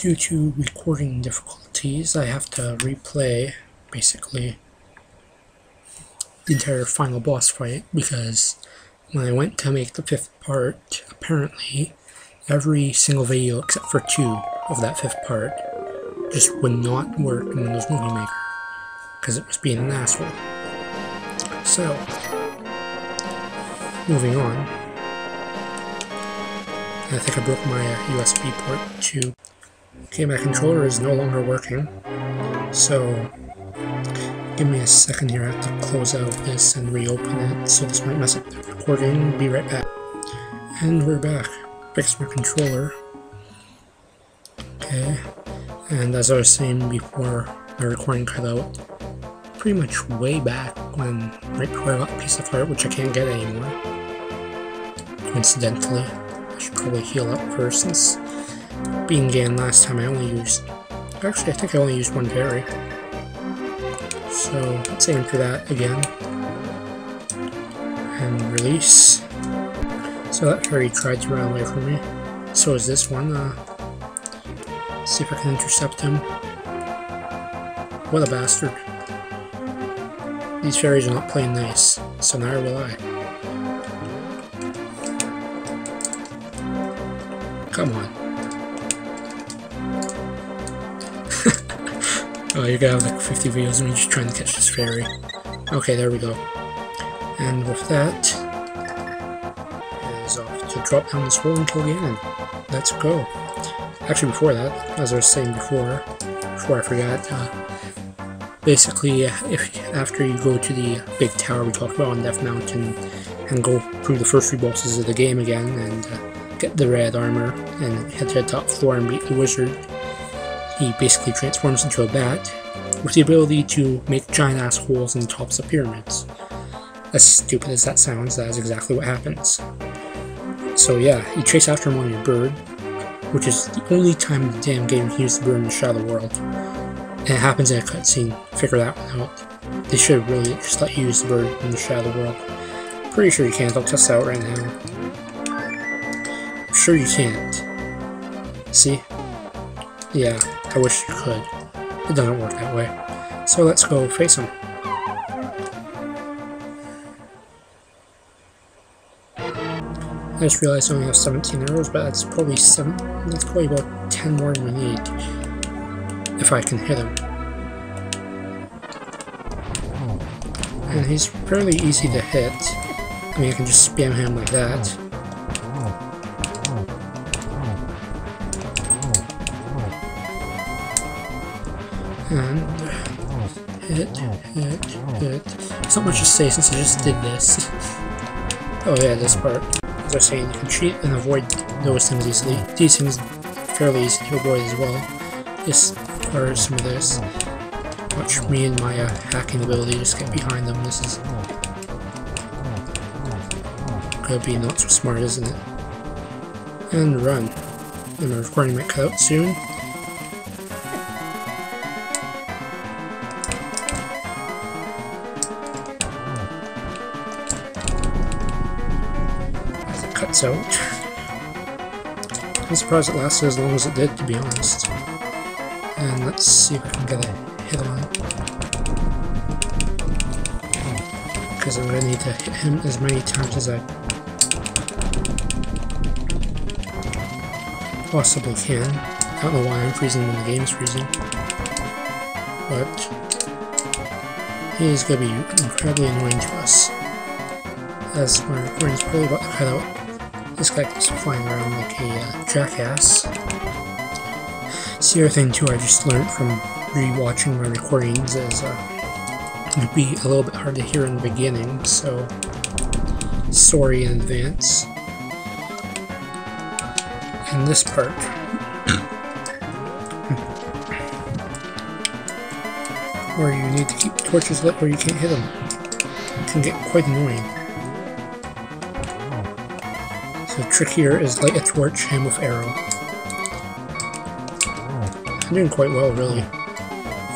Due to recording difficulties, I have to replay, basically, the entire final boss fight, because when I went to make the 5th part, apparently, every single video except for 2 of that 5th part just would not work in Windows Movie Maker, because it was being an asshole. So, moving on. I think I broke my USB port too. Okay, my controller is no longer working, so give me a second here. I have to close out this and reopen it, so this might mess up the recording. Be right back. And we're back. Fix my controller. Okay, and as I was saying before, my recording cut out pretty much way back when, right before I got a piece of art, which I can't get anymore. Coincidentally, I should probably heal up first, since being Ganon last time I only used, actually I think I only used 1 berry. So let's aim for that again. And release. So that fairy tried to run away from me. So is this one. See if I can intercept him. What a bastard. These fairies are not playing nice, so neither will I. Come on. Oh, you're gonna have like 50 videos of me just trying to catch this fairy. Okay, there we go. And with that, it is off to drop down this hole and kill Ganon. Let's go. Actually, before that, as I was saying before I forgot, basically, after you go to the big tower we talked about on Death Mountain and go through the first 3 bosses of the game again and get the red armor and head to the top floor and beat the wizard, he basically transforms into a bat with the ability to make giant ass holes in the tops of pyramids. As stupid as that sounds, that is exactly what happens. So yeah, you chase after him on your bird, which is the only time in the damn game you can use the bird in the Shadow World. And it happens in a cutscene. Figure that one out. They should have really just let you use the bird in the Shadow World. Pretty sure you can't. I'll test it out right now. I'm sure you can't. See? Yeah, I wish you could. It doesn't work that way. So let's go face him. I just realized I only have 17 arrows, but that's probably about 10 more than we need. If I can hit him. And he's fairly easy to hit. I mean, I can just spam him like that. And hit. There's not much to say since I just did this. Oh yeah, this part. As I was saying, you can cheat and avoid those things easily. These things are fairly easy to avoid as well. This requires some of this. Watch me and my hacking ability just get behind them. This is gonna be not so smart, isn't it? And run. And my recording might cut out soon. As it cuts out. I'm surprised it lasted as long as it did, to be honest. And let's see if I can get a hit on it. Because I'm going to need to hit him as many times as I possibly can. I don't know why I'm freezing when the game's freezing. But he's going to be incredibly annoying to us. As my recording's probably about to cut out. This guy keeps flying around like a jackass. The other thing too I just learned from re-watching my recordings is it would be a little bit hard to hear in the beginning, so sorry in advance. And this part, where you need to keep torches lit where you can't hit them, can get quite annoying. So the trick here is light a torch, him with arrow. I'm doing quite well, really.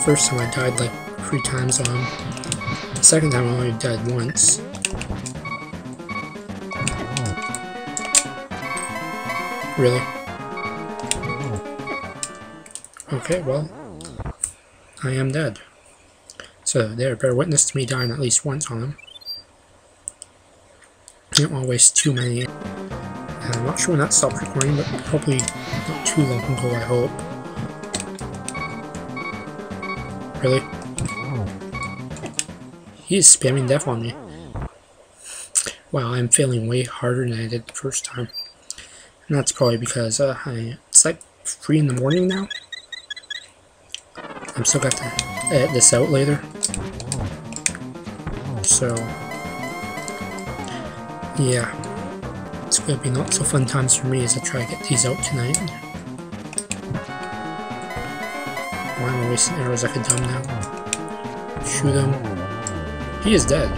First time I died like 3 times on him. The second time I only died once. Really? Okay, well, I am dead. So there, bear witness to me dying at least once on him. I don't want to waste too many. And I'm not sure when that stopped recording, but probably not too long ago, I hope. Really? He is spamming death on me. Wow, I'm failing way harder than I did the first time. And that's probably because it's like 3 in the morning now. I'm still got to edit this out later. So, yeah. It's gonna be not so fun times for me as I try to get these out tonight. Why am I wasting arrows like a dumb now? Shoot him. He is dead.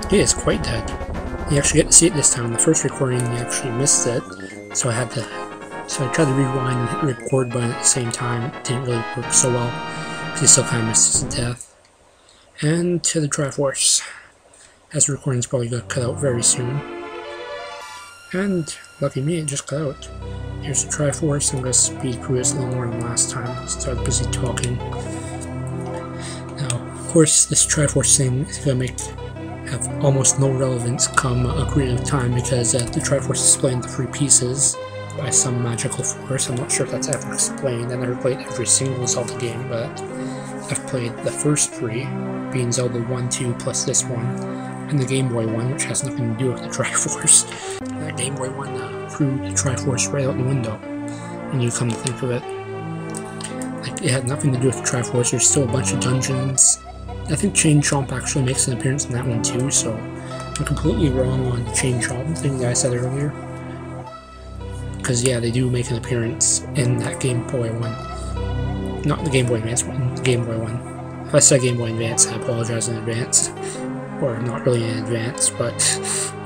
He is quite dead. You actually get to see it this time. In the first recording, you actually missed it, so I tried to rewind and hit the record button at the same time. It didn't really work so well, because he still kind of missed his death. And to the Triforce, as the recording's probably going to cut out very soon. And lucky me, it just cut out. Here's the Triforce. I'm going to speed through this a little more than last time, since I was busy talking. Now, of course, this Triforce thing is going to have almost no relevance come Ocarina of Time, because the Triforce is split into 3 pieces by some magical force. I'm not sure if that's ever explained. I never played every single Zelda game, but I've played the first 3, being Zelda 1, 2, plus this one, and the Game Boy one, which has nothing to do with the Triforce. That Game Boy one threw the Triforce right out the window, when you come to think of it. Like, it had nothing to do with the Triforce. There's still a bunch of dungeons. I think Chain Chomp actually makes an appearance in that one too, so I'm completely wrong on the Chain Chomp thing that I said earlier. Because yeah, they do make an appearance in that Game Boy one. Not the Game Boy Advance one, the Game Boy one. If I said Game Boy Advance, I apologize in advance. Or not really in advance, but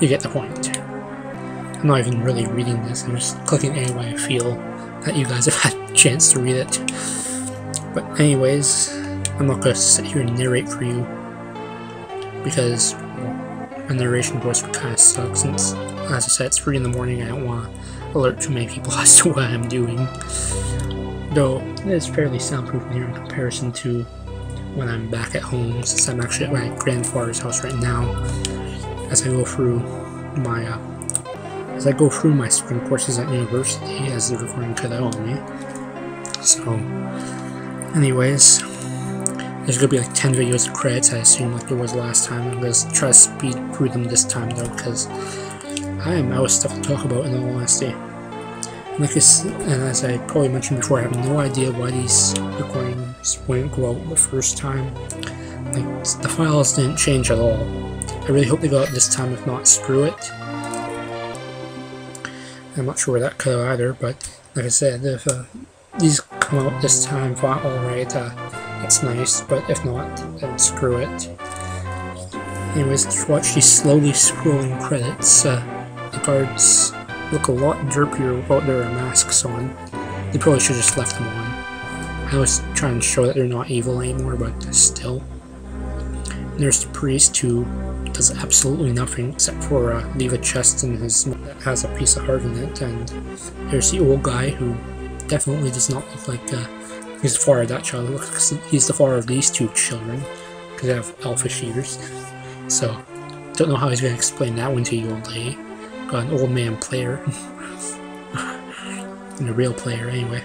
you get the point. I'm not even really reading this, I'm just clicking any way I feel that you guys have had a chance to read it. But anyways, I'm not going to sit here and narrate for you, because my narration voice would kind of suck, since, as I said, it's 3 in the morning. I don't want to alert too many people as to what I'm doing. Though, it is fairly soundproof in here in comparison to when I'm back at home, since I'm actually at my grandfather's house right now, as I go through my spring courses at university, as the recording cut out on me. So, anyways, there's gonna be like 10 videos of credits, I assume, like there was last time. I'm gonna try to speed through them this time though, because I am out of stuff to talk about in all honesty. And as I probably mentioned before, I have no idea why these recordings wouldn't go out the first time. Like, the files didn't change at all. I really hope they go out this time, if not, screw it. I'm not sure where that cut out either, but like I said, if these come out this time, alright, it's nice, but if not, then screw it. Anyways, let's watch these slowly scrolling credits. The guards look a lot derpier without their masks on. They probably should have just left them on. I was trying to show that they're not evil anymore, but still. And there's the priest who does absolutely nothing except for leave a chest in his that has a piece of heart in it. And there's the old guy who definitely does not look like he's the father of that child. It looks like he's the father of these 2 children, because they have elfish ears. So, don't know how he's going to explain that one to you, old lady. Got an old man player. And a real player, anyway.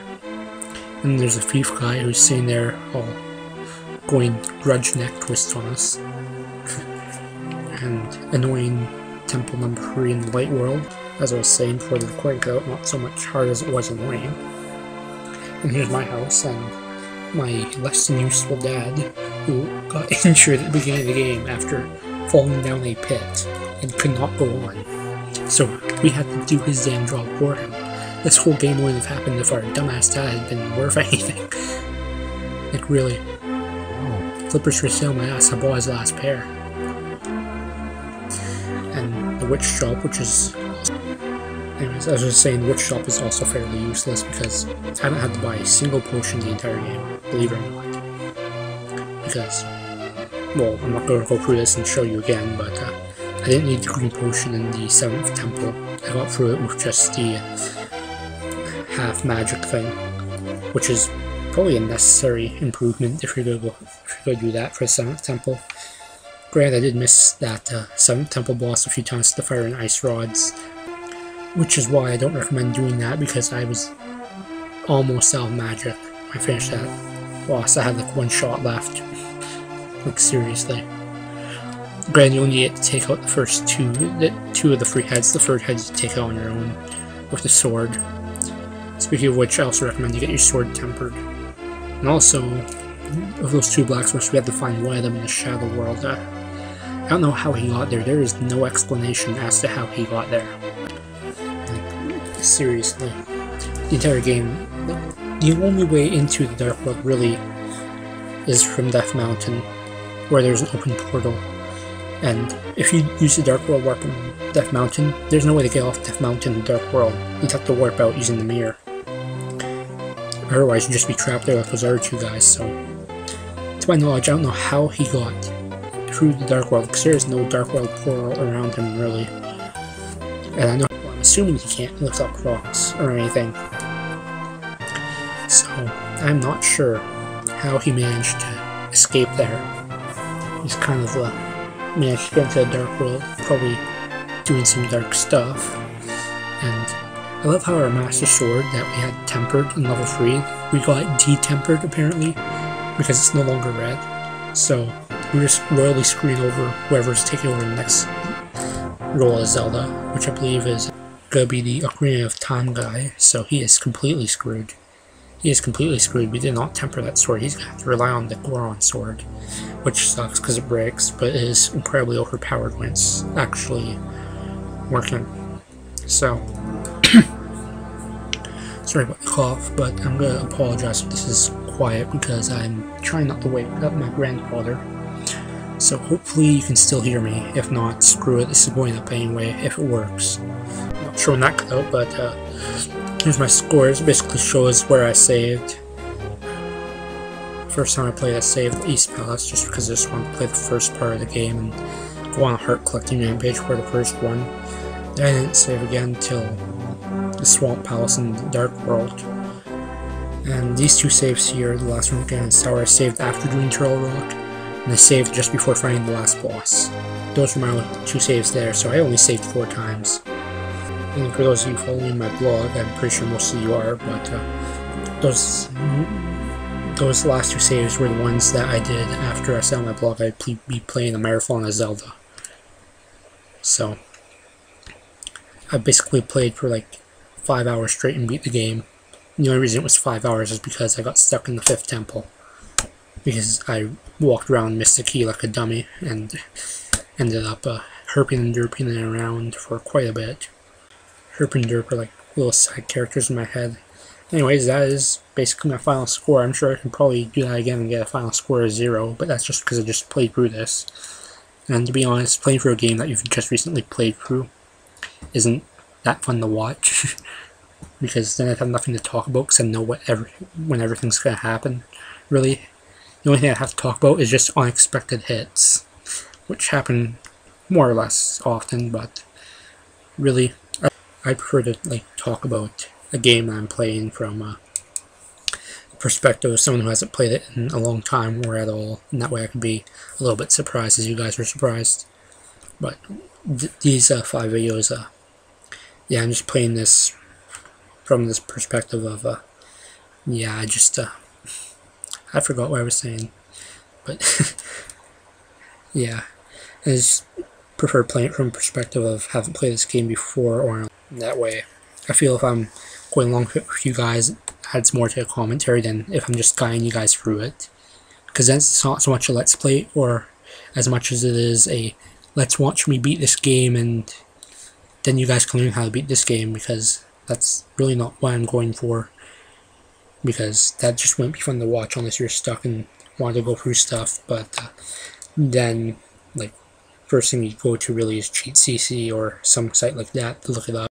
And there's a thief guy who's sitting there all going grudge neck twist on us. And annoying temple number 3 in the light world. As I was saying before the recording cut out, not so much hard as it was annoying. And here's my house, and my less than useful dad, who got injured at the beginning of the game after falling down a pit and could not go on. So we had to do his damn job for him. This whole game wouldn't have happened if our dumbass dad had been worth anything. Like, really. Flippers for sale, my ass, I bought his last pair. And the witch shop, which is... Anyways, I was just saying, the witch shop is also fairly useless, because I haven't had to buy a single potion the entire game, believe it or not. Because, well, I'm not going to go through this and show you again, but I didn't need the green potion in the 7th temple. I got through it with just the half magic thing, which is probably a necessary improvement if you're going to do that for the 7th temple. Granted, I did miss that 7th temple boss a few times with the fire and ice rods, which is why I don't recommend doing that, because I was almost out of magic when I finished that boss. I had like 1 shot left. Like, seriously. Granted, you only get to take out the first 2 of the 3 heads. The 3rd head you take out on your own with the sword. Speaking of which, I also recommend you get your sword tempered. And also, of those 2 blacksmiths, we had to find one of them in the Shadow World. I don't know how he got there. There is no explanation as to how he got there. Like, seriously. The entire game, the only way into the Dark World really is from Death Mountain, where there's an open portal. And if you use the Dark World warp in Death Mountain, there's no way to get off Death Mountain in the Dark World. You'd have to warp out using the mirror. Otherwise, you'd just be trapped there like those other 2 guys. So, to my knowledge, I don't know how he got through the Dark World, because there is no Dark World portal around him, really. And I know, well, I'm assuming he can't lift up rocks or anything. So, I'm not sure how he managed to escape there. He's kind of managed to get into the Dark World, probably doing some dark stuff. And I love how our Master Sword that we had tempered in level 3, we got de-tempered apparently, because it's no longer red. So we're just royally screwing over whoever's taking over the next role as Zelda, which I believe is gonna be the Ocarina of Time guy, so he is completely screwed. He is completely screwed. We did not temper that sword. He's gonna have to rely on the Goron sword, which sucks because it breaks, but it is incredibly overpowered when it's actually working. So, sorry about the cough, but I'm gonna apologize if this is quiet because I'm trying not to wake up my grandfather. So hopefully you can still hear me. If not, screw it, this is going up anyway if it works. I'm not sure when that cut out, but here's my scores. It basically shows where I saved. First time I played, I saved the East Palace just because I just wanted to play the first part of the game and go on a heart collecting rampage for the first one. Then I didn't save again until the Swamp Palace and the Dark World. And these 2 saves here, the last one again in Tower, I saved after doing Turtle Rock, and I saved just before fighting the last boss. Those were my only 2 saves there, so I only saved 4 times. And for those of you following my blog, I'm pretty sure most of you are, but those last 2 saves were the ones that I did after I said on my blog I'd be playing a marathon of Zelda. So, I basically played for like 5 hours straight and beat the game. And the only reason it was 5 hours is because I got stuck in the 5th temple. Because I walked around, missed the key like a dummy, and ended up herping and derping it around for quite a bit. Herp and derp are like little side characters in my head. Anyways, that is basically my final score. I'm sure I can probably do that again and get a final score of 0, but that's just because I just played through this. And to be honest, playing through a game that you've just recently played through isn't that fun to watch. Because then I'd have nothing to talk about because I know when everything's going to happen. Really, the only thing I have to talk about is just unexpected hits, which happen more or less often, but really, I prefer to like talk about a game that I'm playing from the perspective of someone who hasn't played it in a long time or at all, and that way I can be a little bit surprised as you guys were surprised. But these 5 videos, yeah, I'm just playing this from this perspective of, yeah, I forgot what I was saying, but yeah, I just prefer playing it from a perspective of haven't played this game before, or that way I feel if I'm going along with you guys, it adds more to the commentary than if I'm just guiding you guys through it, because then it's not so much a let's play or as much as it is a let's watch me beat this game and then you guys can learn how to beat this game, because that's really not what I'm going for, because that just wouldn't be fun to watch unless you're stuck and want to go through stuff. But then, like, first thing you go to really is Cheat CC or some site like that to look it up.